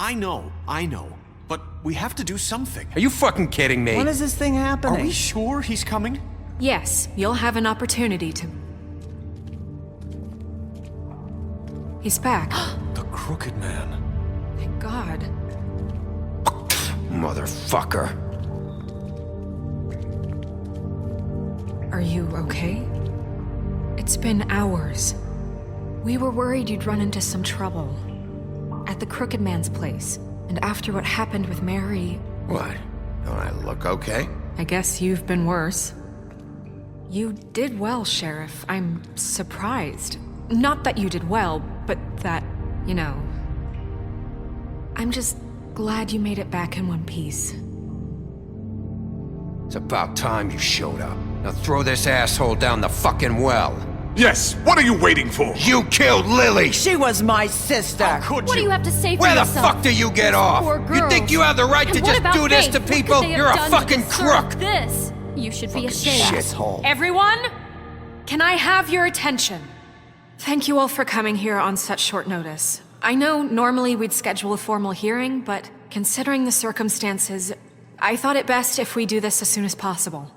I know. But we have to do something. Are you fucking kidding me? When is this thing happening? Are we sure he's coming? Yes, you'll have an opportunity to... He's back. The Crooked Man. Thank God. Motherfucker. Are you okay? It's been hours. We were worried you'd run into some trouble. At the Crooked Man's place. And after what happened with Mary... What? Don't I look okay? I guess you've been worse. You did well, Sheriff. I'm surprised. Not that you did well, but that, you know... I'm just glad you made it back in one piece. It's about time you showed up. Now throw this asshole down the fucking well. Yes, what are you waiting for? You killed Lily! She was my sister. How could What do you have to say for Where the yourself? fuck do you get off? Poor You girl. think you have the right And to what just about do this Faith? to What could people? they have You're a done to fucking deserve crook! This. You should be ashamed. Shithole. Everyone, can I have your attention? Thank you all for coming here on such short notice. I know normally we'd schedule a formal hearing, but considering the circumstances, I thought it best if we do this as soon as possible.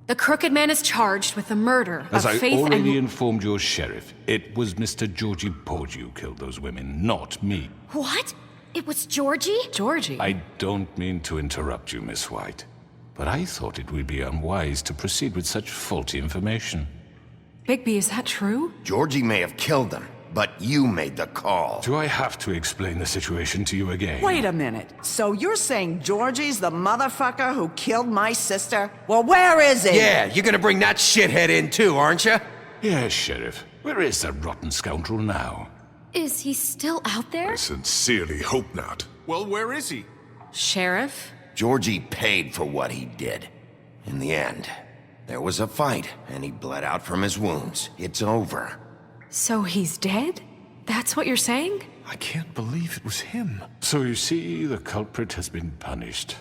The Crooked Man is charged with the murder As of I Faith already and... informed your sheriff, it was Mr. Georgie Porgy who killed those women, not me. What? It was Georgie? Georgie? I don't mean to interrupt you, Miss White, but I thought it would be unwise to proceed with such faulty information. Bigby, is that true? Georgie may have killed them, but you made the call. Do I have to explain the situation to you again? Wait a minute. So you're saying Georgie's the motherfucker who killed my sister? Well, where is he? Yeah, you're gonna bring that shithead in too, aren't you? Yes, Sheriff. Where is that rotten scoundrel now? Is he still out there? I sincerely hope not. Well, where is he? Sheriff? Georgie paid for what he did. In the end, there was a fight, and he bled out from his wounds. It's over. So he's dead? That's what you're saying? I can't believe it was him. So you see, the culprit has been punished.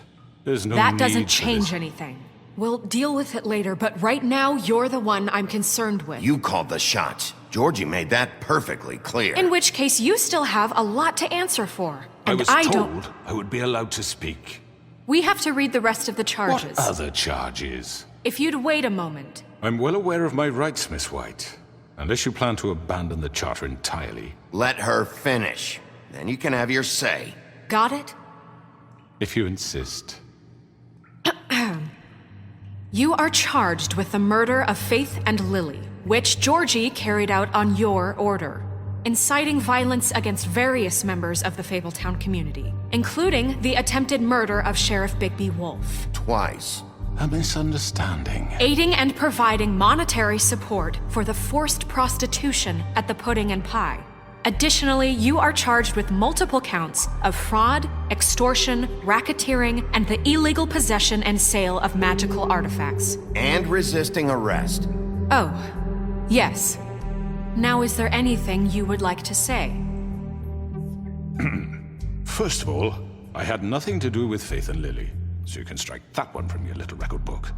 There's no That need doesn't for change this. anything. We'll deal with it later, but right now, you're the one I'm concerned with. You called the shots. Georgie made that perfectly clear. In which case, you still have a lot to answer for. I And was don't... told I would be allowed to speak. We have to read the rest of the charges. What other charges? If you'd wait a moment. I'm well aware of my rights, Miss White. Unless you plan to abandon the charter entirely. Let her finish. Then you can have your say. Got it? If you insist. You are charged with the murder of Faith and Lily, which Georgie carried out on your order, inciting violence against various members of the Fabletown community, including the attempted murder of Sheriff Bigby Wolf. Twice. A misunderstanding. Aiding and providing monetary support for the forced prostitution at the Pudding and Pie. Additionally, you are charged with multiple counts of fraud, extortion, racketeering, and the illegal possession and sale of magical artifacts. And resisting arrest. Oh, yes. Now, is there anything you would like to say? First of all, I had nothing to do with Faith and Lily, so you can strike that one from your little record book.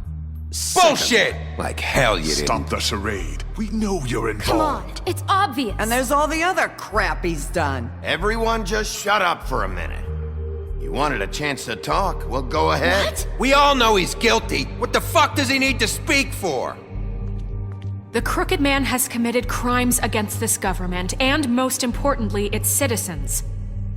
Bullshit! Like hell you Stop didn't. the charade. We know you're Come on, involved. it's obvious. And there's all the other crap he's done. Everyone just shut up for a minute. You wanted a chance to talk? Well, go ahead. What? We all know he's guilty. What the fuck does he need to speak for? The Crooked Man has committed crimes against this government and, most importantly, its citizens.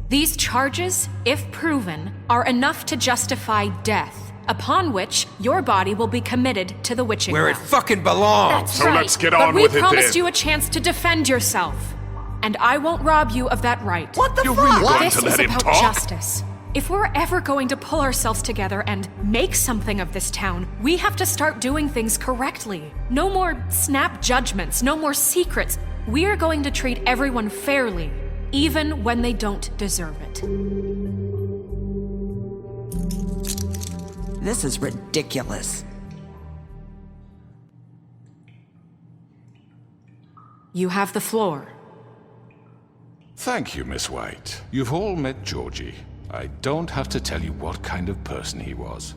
These charges, if proven, are enough to justify death, upon which your body will be committed to the witching Where it well. fucking belongs. That's So right. let's get But on we with it promised then. you a chance to defend yourself, and I won't rob you of that right. What the You're fuck? really going This to is let him about talk? justice. If we're ever going to pull ourselves together and make something of this town, we have to start doing things correctly. No more snap judgments, no more secrets. We are going to treat everyone fairly, even when they don't deserve it. This is ridiculous. You have the floor. Thank you, Miss White. You've all met Georgie. I don't have to tell you what kind of person he was.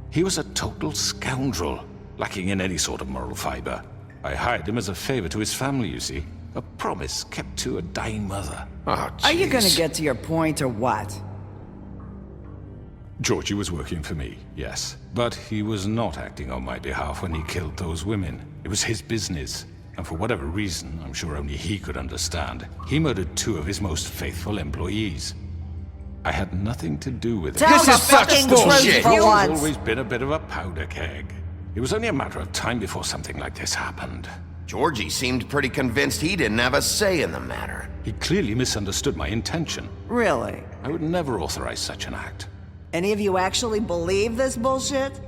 He was a total scoundrel, lacking in any sort of moral fiber. I hired him as a favor to his family, you see. A promise kept to a dying mother. Oh, Are you gonna jeez. get to your point or what? Georgie was working for me, yes. But he was not acting on my behalf when he killed those women. It was his business. And for whatever reason, I'm sure only he could understand, he murdered 2 of his most faithful employees. I had nothing to do with it. Tell This the is such fucking bullshit. truth for You've once. always been a bit of a powder keg. It was only a matter of time before something like this happened. Georgie seemed pretty convinced he didn't have a say in the matter. He clearly misunderstood my intention. Really? I would never authorize such an act. Any of you actually believe this bullshit?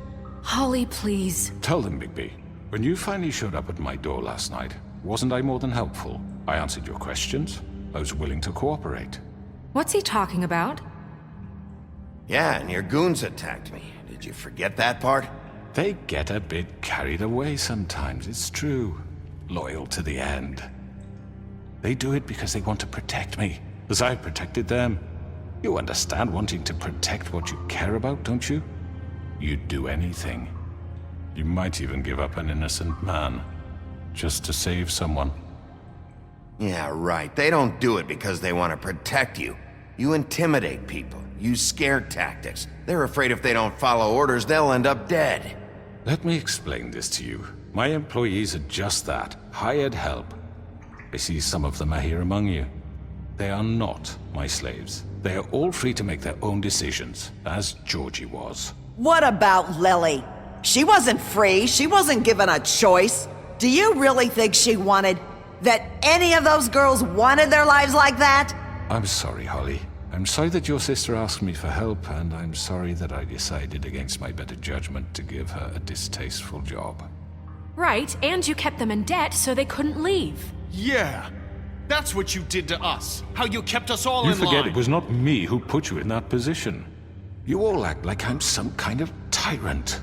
Holly, please. Tell them, Bigby. When you finally showed up at my door last night, wasn't I more than helpful? I answered your questions. I was willing to cooperate. What's he talking about? Yeah, and your goons attacked me. Did you forget that part? They get a bit carried away sometimes, it's true. Loyal to the end. They do it because they want to protect me, as I protected them. You understand wanting to protect what you care about, don't you? You'd do anything. You might even give up an innocent man, just to save someone. Yeah, right. They don't do it because they want to protect you. You intimidate people, use scare tactics. They're afraid if they don't follow orders, they'll end up dead. Let me explain this to you. My employees are just that, hired help. I see some of them are here among you. They are not my slaves. They are all free to make their own decisions, as Georgie was. What about Lily? She wasn't free. She wasn't given a choice. Do you really think she wanted... that any of those girls wanted their lives like that? I'm sorry, Holly. I'm sorry that your sister asked me for help, and I'm sorry that I decided against my better judgment to give her a distasteful job. Right, and you kept them in debt so they couldn't leave. Yeah. That's what you did to us. How you kept us all You in forget line. it was not me who put you in that position. You all act like I'm some kind of tyrant.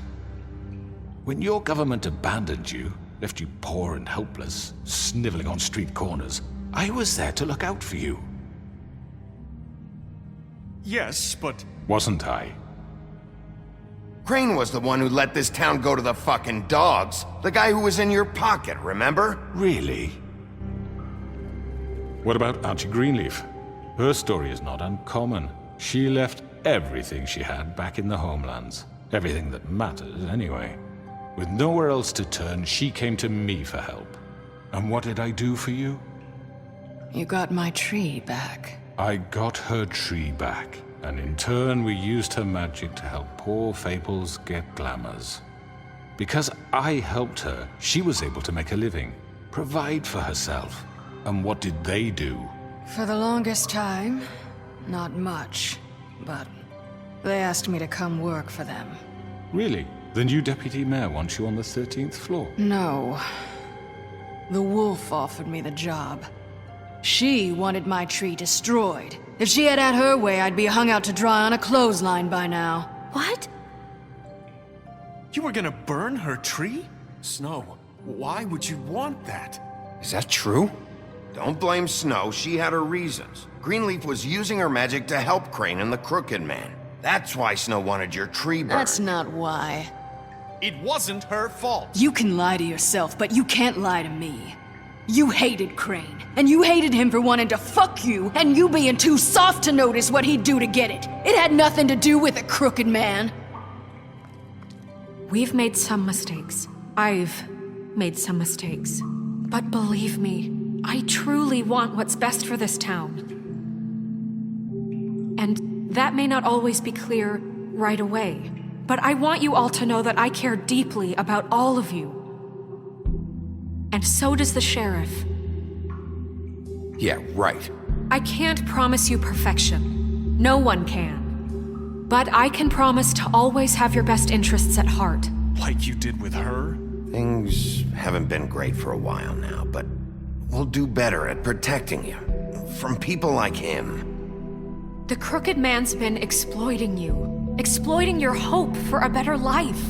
When your government abandoned you, left you poor and helpless, sniveling on street corners, I was there to look out for you. Yes, but... Wasn't I? Crane was the one who let this town go to the fucking dogs. The guy who was in your pocket, remember? Really? What about Auntie Greenleaf? Her story is not uncommon. She left everything she had back in the homelands. Everything that mattered, anyway. With nowhere else to turn, she came to me for help. And what did I do for you? You got my tree back. I got her tree back, and in turn we used her magic to help poor Fables get glamours. Because I helped her, she was able to make a living, provide for herself. And what did they do? For the longest time, not much. But they asked me to come work for them. Really? The new deputy mayor wants you on the 13th floor? No. The wolf offered me the job. She wanted my tree destroyed. If she had her way, I'd be hung out to dry on a clothesline by now. What? You were gonna burn her tree? Snow, why would you want that? Is that true? Don't blame Snow, she had her reasons. Greenleaf was using her magic to help Crane and the Crooked Man. That's why Snow wanted your tree burned. That's not why. It wasn't her fault. You can lie to yourself, but you can't lie to me. You hated Crane, and you hated him for wanting to fuck you, and you being too soft to notice what he'd do to get it. It had nothing to do with the Crooked Man. We've made some mistakes. I've made some mistakes. But believe me, I truly want what's best for this town. And that may not always be clear right away, but I want you all to know that I care deeply about all of you. And so does the sheriff. Yeah, right. I can't promise you perfection. No one can. But I can promise to always have your best interests at heart. Like you did with her? Things haven't been great for a while now, but we'll do better at protecting you. From people like him. The Crooked Man's been exploiting you. Exploiting your hope for a better life.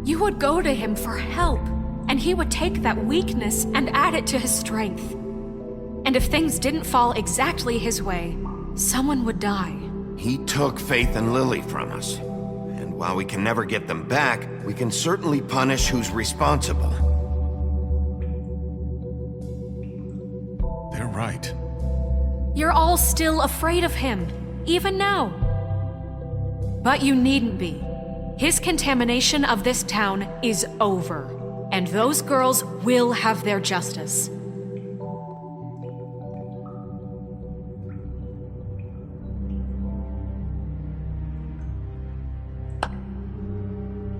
You would go to him for help, and he would take that weakness and add it to his strength. And if things didn't fall exactly his way, someone would die. He took Faith and Lily from us. And while we can never get them back, we can certainly punish who's responsible. right. You're all still afraid of him, even now. But you needn't be. His contamination of this town is over, and those girls will have their justice.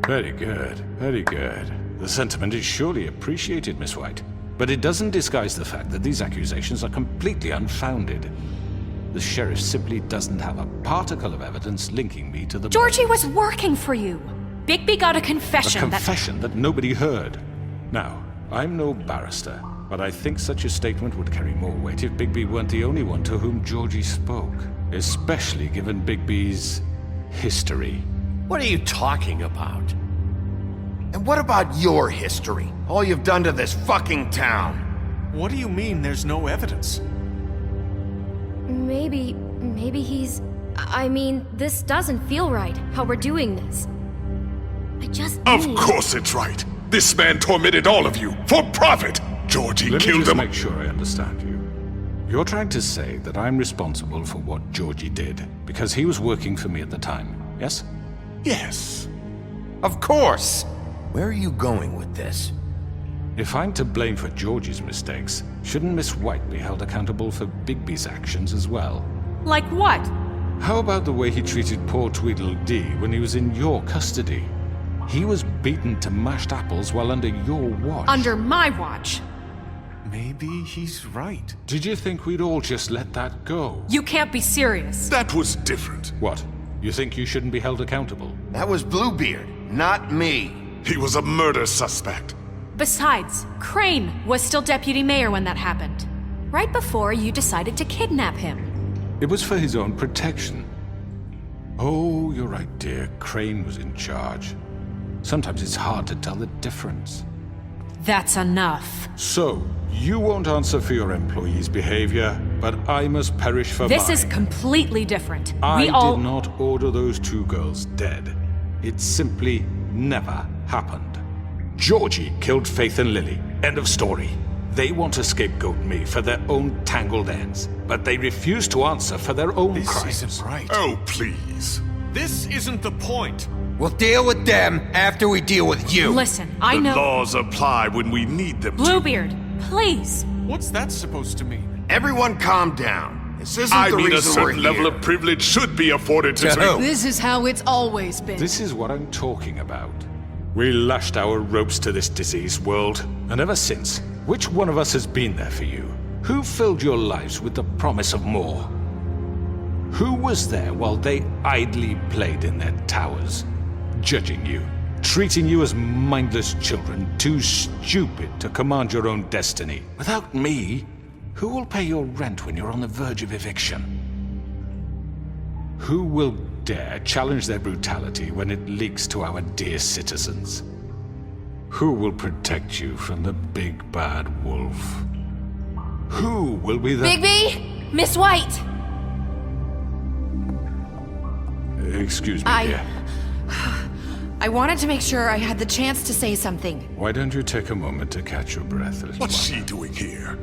Very good, very good. The sentiment is surely appreciated, Miss White. But it doesn't disguise the fact that these accusations are completely unfounded. The sheriff simply doesn't have a particle of evidence linking me to the... Georgie was working for you. Bigby got a confession A confession that nobody heard. Now, I'm no barrister, but I think such a statement would carry more weight if Bigby weren't the only one to whom Georgie spoke. Especially given Bigby's history. What are you talking about? And what about your history? All you've done to this fucking town? What do you mean there's no evidence? Maybe he's... I mean, this doesn't feel right, how we're doing this. I just Of need... course it's right. This man tormented all of you for profit. Georgie Let me killed just him. make sure I understand you. You're trying to say that I'm responsible for what Georgie did because he was working for me at the time, yes? Yes. Of course! Where are you going with this? If I'm to blame for Georgie's mistakes, shouldn't Miss White be held accountable for Bigby's actions as well? Like what? How about the way he treated poor Tweedledee when he was in your custody? He was beaten to mashed apples while under your watch. Under my watch. Maybe he's right. Did you think we'd all just let that go? You can't be serious. That was different. What? You think you shouldn't be held accountable? That was Bluebeard, not me. He was a murder suspect. Besides, Crane was still deputy mayor when that happened. Right before you decided to kidnap him. It was for his own protection. Oh, you're right, dear. Crane was in charge. Sometimes it's hard to tell the difference. That's enough. So, you won't answer for your employees' behavior, but I must perish for This mine. is completely different. I We all... did not order those two girls dead. It simply never happened. Georgie killed Faith and Lily. End of story. They want to scapegoat me for their own tangled ends, but they refuse to answer for their own This crimes. isn't right. Oh, please. This isn't the point. We'll deal with them after we deal with you. Listen, I The know... laws apply when we need them to. Bluebeard, please. What's that supposed to mean? Everyone calm down. This isn't I the mean, a reason we're certain level here. of privilege should be afforded to... To who? This is how it's always been. This is what I'm talking about. We lashed our ropes to this diseased world, and ever since, which one of us has been there for you? Who filled your lives with the promise of more? Who was there while they idly played in their towers, judging you, treating you as mindless children, too stupid to command your own destiny? Without me, who will pay your rent when you're on the verge of eviction? Who will dare challenge their brutality when it leaks to our dear citizens? Who will protect you from the big bad wolf? Who will be the... Bigby! Miss White! Excuse me, dear. I wanted to make sure I had the chance to say something. Why don't you take a moment to catch your breath a little What's while? she doing here?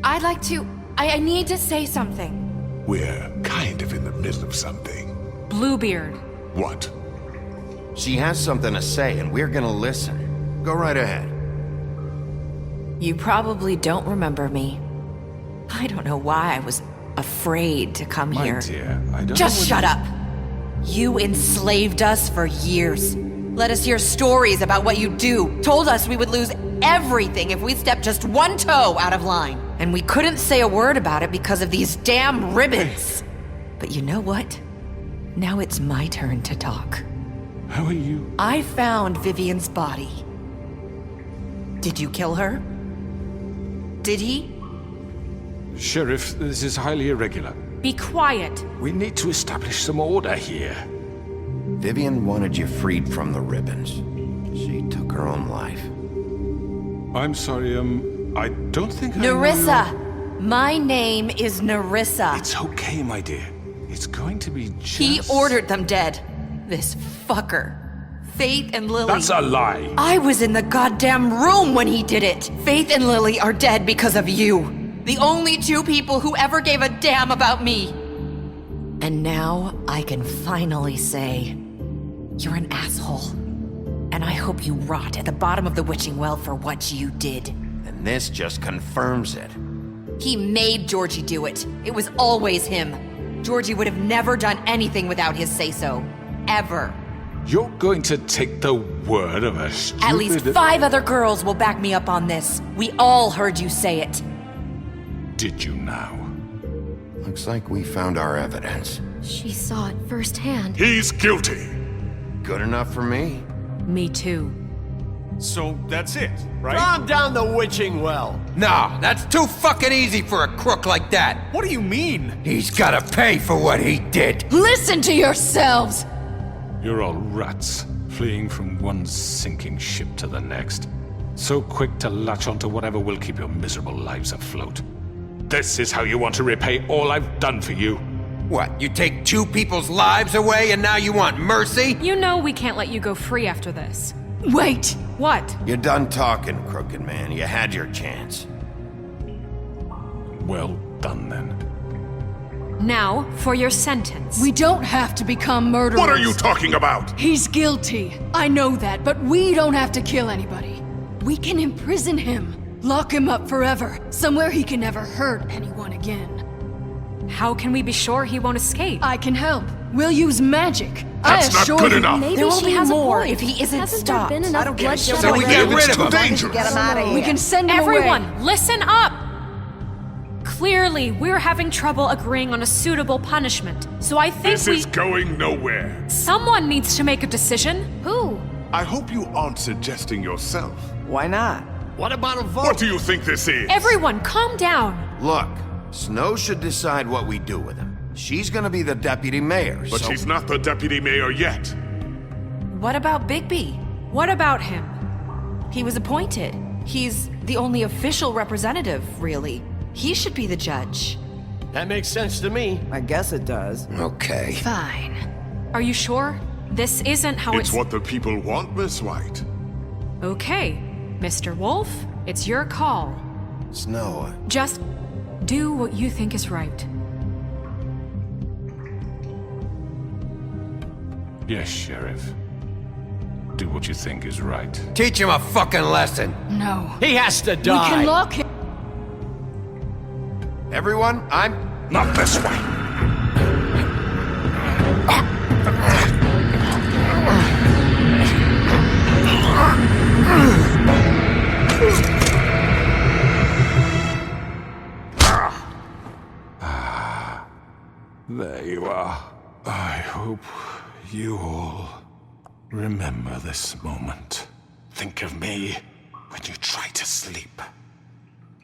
I'd like to... I need to say something. We're kind of in the middle of something. Bluebeard. What? She has something to say, and we're gonna listen. Go right ahead. You probably don't remember me. I don't know why I was afraid to come My here. dear, I don't Just know shut up! You enslaved us for years. Let us hear stories about what you do. Told us we would lose everything if we stepped just one toe out of line. And we couldn't say a word about it because of these damn ribbons. But you know what? Now it's my turn to talk. How are you? I found Vivian's body. Did you kill her? Did he? Sheriff, this is highly irregular. Be quiet. We need to establish some order here. Vivian wanted you freed from the ribbons. She took her own life. I'm sorry, I don't think I know Nerissa! you- My name is Nerissa. It's okay, my dear. It's going to be just... He ordered them dead. This fucker. Faith and Lily. That's a lie. I was in the goddamn room when he did it. Faith and Lily are dead because of you. The only two people who ever gave a damn about me. And now I can finally say, you're an asshole. And I hope you rot at the bottom of the witching well for what you did. And this just confirms it. He made Georgie do it. It was always him. Georgie would have never done anything without his say-so. Ever. You're going to take the word of a stupid... At least 5 other girls will back me up on this. We all heard you say it. Did you now? Looks like we found our evidence. She saw it firsthand. He's guilty. Good enough for me. Me too. So that's it, right? Calm down the witching well. Nah, that's too fucking easy for a crook like that. What do you mean? He's gotta pay for what he did. Listen to yourselves! You're all rats, fleeing from one sinking ship to the next. So quick to latch onto whatever will keep your miserable lives afloat. This is how you want to repay all I've done for you. What, you take 2 people's lives away and now you want mercy? You know we can't let you go free after this. Wait! What? You're done talking, crooked man. You had your chance. Well done, then. Now, for your sentence. We don't have to become murderers. What are you talking about? He's guilty. I know that, but we don't have to kill anybody. We can imprison him. Lock him up forever. Somewhere he can never hurt anyone again. How can we be sure he won't escape? I can help. We'll use magic. That's I not assure good you. enough. Maybe There will she be has more a point. if he isn't Hasn't stopped. there been enough bloodshed So we already? get rid It's of too him. dangerous. Get him out of here. We can send him Everyone, away. listen up! Clearly, we're having trouble agreeing on a suitable punishment, so I think This is going nowhere. someone needs to make a decision. Who? I hope you aren't suggesting yourself. Why not? What about a vote? What do you think this is? Everyone, calm down. Look, Snow should decide what we do with him. She's gonna be the deputy mayor, But so... she's not the deputy mayor yet. What about Bigby? What about him? He was appointed. He's the only official representative, really. He should be the judge. That makes sense to me. I guess it does. Okay. Fine. Are you sure? This isn't how It's what the people want, Miss White. Okay, Mr. Wolf, it's your call. Snow, Just do what you think is right. Yes, Sheriff. Do what you think is right. Teach him a fucking lesson. No. He has to We die. can lock him. everyone, I'm... Not this way. There you are. I hope you all remember this moment. Think of me when you try to sleep.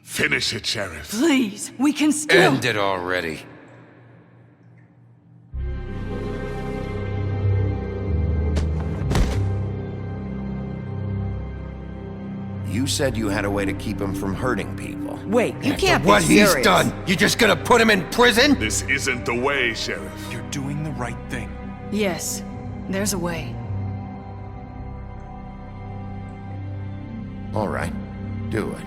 Finish it, Sheriff. Please, we can still. End it already. You said you had a way to keep him from hurting people. Wait, you can't What be serious. he's done, you just gonna put him in prison? This isn't the way, Sheriff. You're doing the right thing. Yes, there's a way. All right, do it.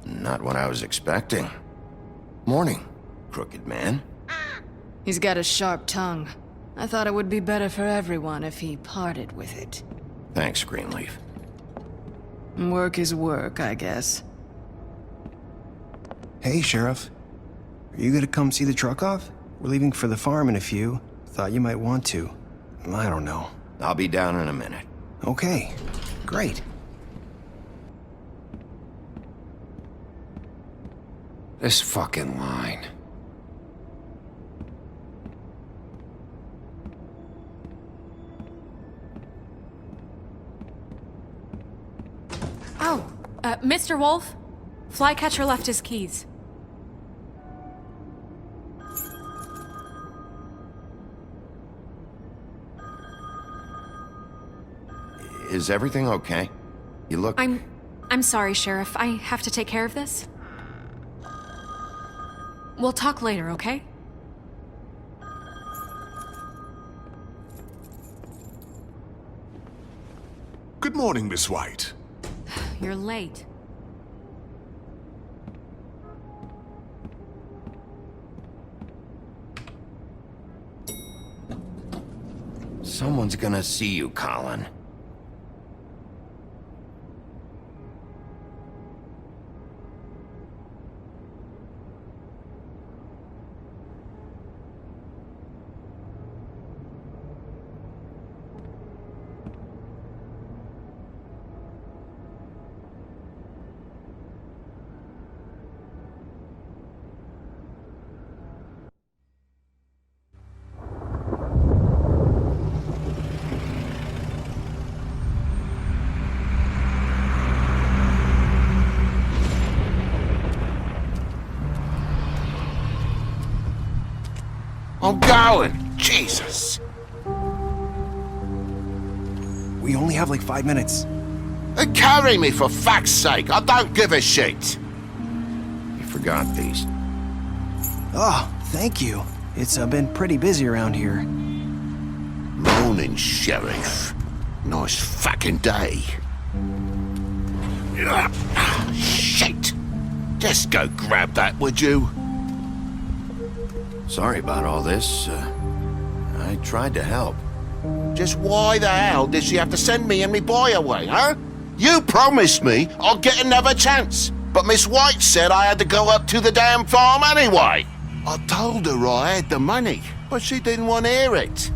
Not what I was expecting. Morning, crooked man. He's got a sharp tongue. I thought it would be better for everyone if he parted with it. Thanks, Greenleaf. Work is work, I guess. Hey, Sheriff. Are you gonna come see the truck off? We're leaving for the farm in a few. Thought you might want to. I don't know. I'll be down in a minute. Okay, great. This fucking line. Oh, Mr. Wolf? Flycatcher left his keys. Is everything okay? You look... I'm sorry, Sheriff. I have to take care of this. We'll talk later, okay? Good morning, Miss White. You're late. Someone's gonna see you, Colin. I'm going! Jesus! We only have like 5 minutes. Carry me for fuck's sake! I don't give a shit! You forgot these. Oh, thank you. It's been pretty busy around here. Morning, Sheriff. Nice fucking day. Shit! Just go grab that, would you? Sorry about all this. I tried to help. Just why the hell did she have to send me and me boy away, huh? You promised me I'd get another chance, but Miss White said I had to go up to the damn farm anyway. I told her I had the money, but she didn't want to hear it.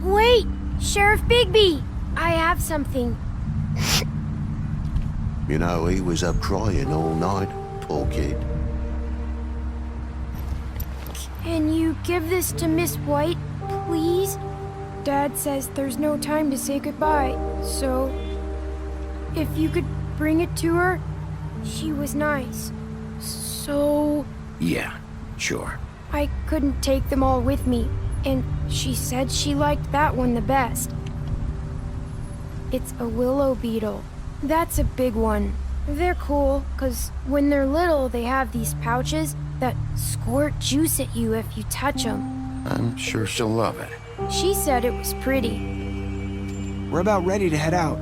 Wait, Sheriff Bigby, I have something. You know, he was up crying all night, poor kid. Can you give this to Miss White, please? Dad says there's no time to say goodbye, so if you could bring it to her, she was nice. So... Yeah, sure. I couldn't take them all with me, and she said she liked that one the best. It's a willow beetle. That's a big one. They're cool, 'cause when they're little, they have these pouches that squirt juice at you if you touch them. I'm sure she'll love it. She said it was pretty. We're about ready to head out.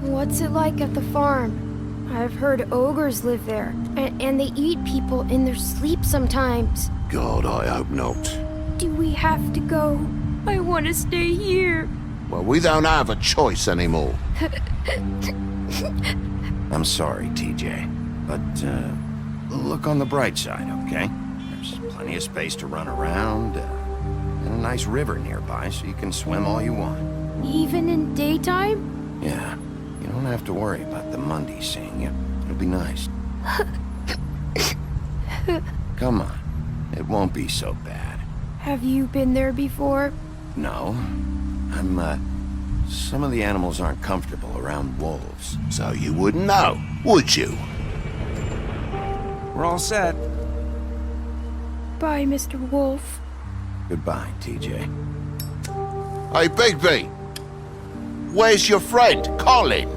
What's it like at the farm? I've heard ogres live there, and they eat people in their sleep sometimes. God, I hope not. Do we have to go? I want to stay here. Well, we don't have a choice anymore. I'm sorry, TJ. But, look on the bright side, okay? There's plenty of space to run around, and a nice river nearby so you can swim all you want. Even in daytime? Yeah, you don't have to worry about the Monday seeing you. It'll be nice. Come on, it won't be so bad. Have you been there before? No, some of the animals aren't comfortable around wolves. So you wouldn't know, would you? We're all set. Bye, Mr. Wolf. Goodbye, TJ. Hey, Bigby! Where's your friend, Colin?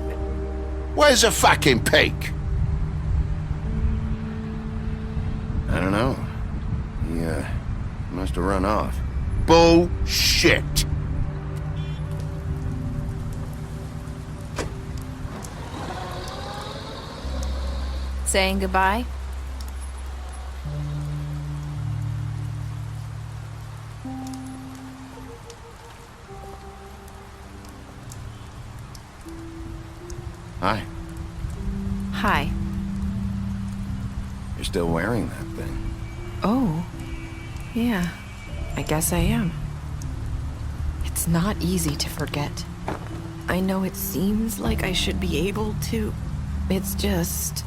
Where's the fucking pig? I don't know. He, must have run off. Bullshit! Saying goodbye? Hi. Hi. You're still wearing that thing. Oh. Yeah. I guess I am. It's not easy to forget. I know it seems like I should be able to. It's just...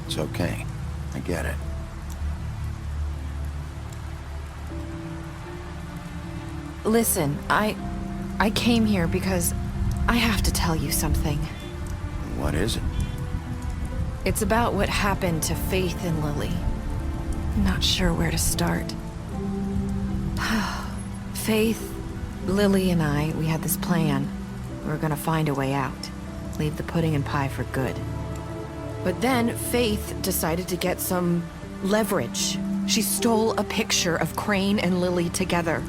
It's okay. I get it. Listen, I came here because I have to tell you something. What is it? It's about what happened to Faith and Lily. I'm not sure where to start. Faith, Lily, and I, we had this plan. We were gonna find a way out. Leave the pudding and pie for good. But then Faith decided to get some leverage. She stole a picture of Crane and Lily together.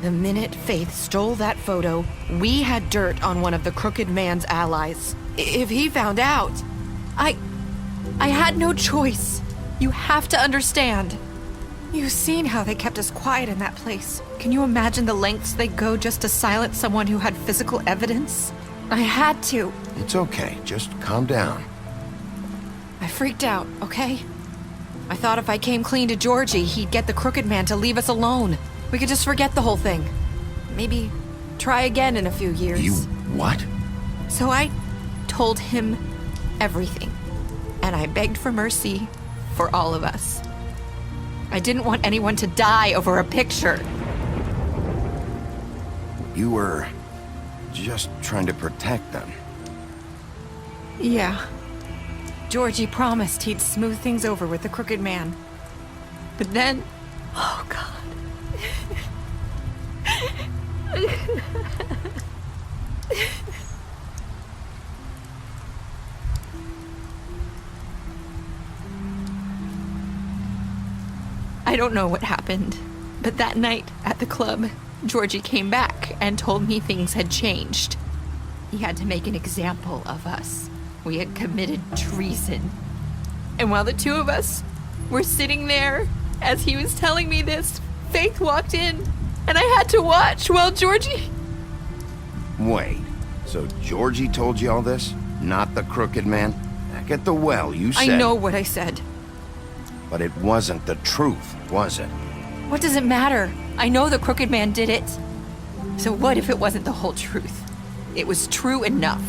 The minute Faith stole that photo, we had dirt on one of the Crooked Man's allies. If he found out, I had no choice. You have to understand. You've seen how they kept us quiet in that place. Can you imagine the lengths they go just to silence someone who had physical evidence? I had to. It's okay. Just calm down. I freaked out, okay? I thought if I came clean to Georgie, he'd get the Crooked Man to leave us alone. We could just forget the whole thing. Maybe try again in a few years. You what? So I told him everything. And I begged for mercy for all of us. I didn't want anyone to die over a picture. You were just trying to protect them. Yeah. Georgie promised he'd smooth things over with the Crooked Man. But then... Oh, God. I don't know what happened, but that night at the club, Georgie came back and told me things had changed. He had to make an example of us. We had committed treason. And while the two of us were sitting there, as he was telling me this, Faith walked in, and I had to watch while Georgie... Wait, so Georgie told you all this? Not the Crooked Man? Back at the well, you said... I know what I said. But it wasn't the truth, was it? What does it matter? I know the Crooked Man did it. So what if it wasn't the whole truth? It was true enough.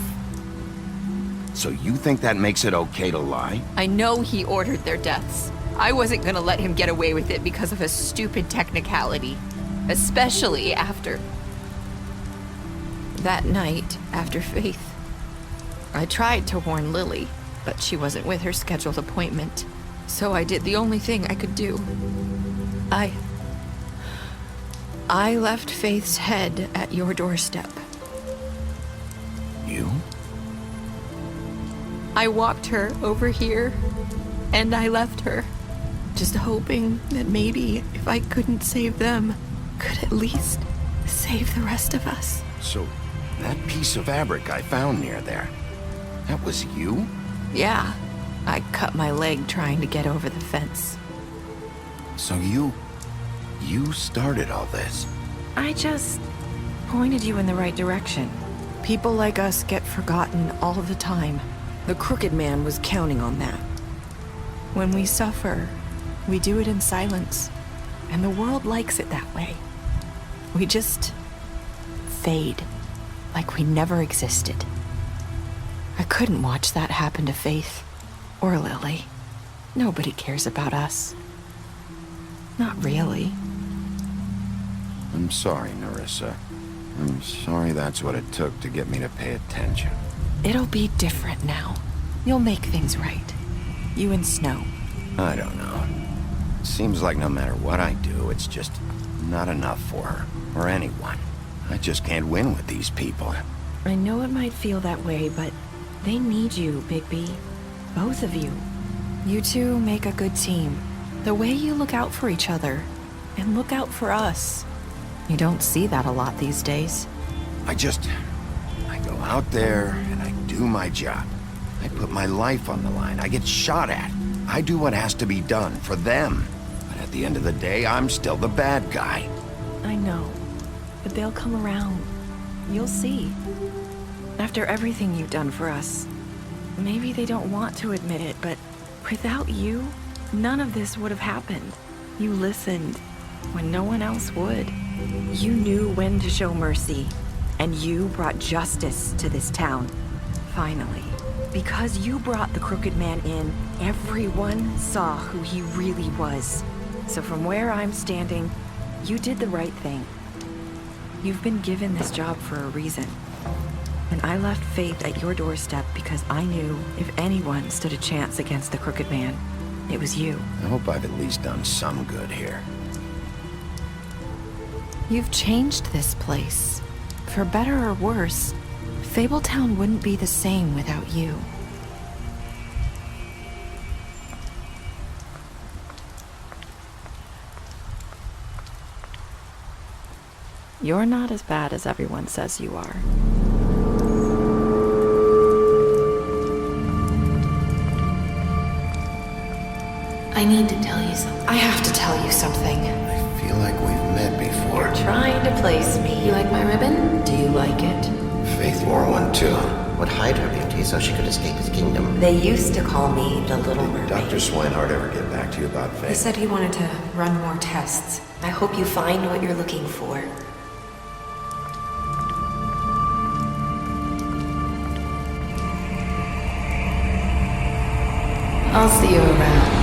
So you think that makes it okay to lie? I know he ordered their deaths. I wasn't gonna let him get away with it because of a stupid technicality. Especially after... that night, after Faith. I tried to warn Lily, but she wasn't with her scheduled appointment. So I did the only thing I could do. I left Faith's head at your doorstep. You? I walked her over here, and I left her. Just hoping that maybe if I couldn't save them, could at least save the rest of us. So, that piece of fabric I found near there, that was you? Yeah. I cut my leg trying to get over the fence. So you started all this? I just pointed you in the right direction. People like us get forgotten all the time. The Crooked Man was counting on that. When we suffer, we do it in silence. And the world likes it that way. We just fade, like we never existed. I couldn't watch that happen to Faith. Or Lily. Nobody cares about us. Not really. I'm sorry, Nerissa. I'm sorry that's what it took to get me to pay attention. It'll be different now. You'll make things right. You and Snow. I don't know. Seems like no matter what I do, it's just not enough for her. Or anyone. I just can't win with these people. I know it might feel that way, but they need you, Bigby. Both of you. You two make a good team. The way you look out for each other, and look out for us. You don't see that a lot these days. I go out there and I do my job. I put my life on the line. I get shot at. I do what has to be done for them. But at the end of the day, I'm still the bad guy. I know, but they'll come around. You'll see. After everything you've done for us. Maybe they don't want to admit it, but without you, none of this would have happened. You listened when no one else would. You knew when to show mercy, and you brought justice to this town. Finally. Because you brought the Crooked Man in, everyone saw who he really was. So from where I'm standing, you did the right thing. You've been given this job for a reason. And I left Faith at your doorstep because I knew if anyone stood a chance against the Crooked Man, it was you. I hope I've at least done some good here. You've changed this place. For better or worse, Fabletown wouldn't be the same without you. You're not as bad as everyone says you are. I need to tell you something. I have to tell you something. I feel like we've met before. You're trying to place me. You like my ribbon? Do you like it? Faith wore one too. Would hide her beauty so she could escape his kingdom. They used to call me the Little Mermaid. Dr. Swinehart ever get back to you about Faith? He said he wanted to run more tests. I hope you find what you're looking for. I'll see you around.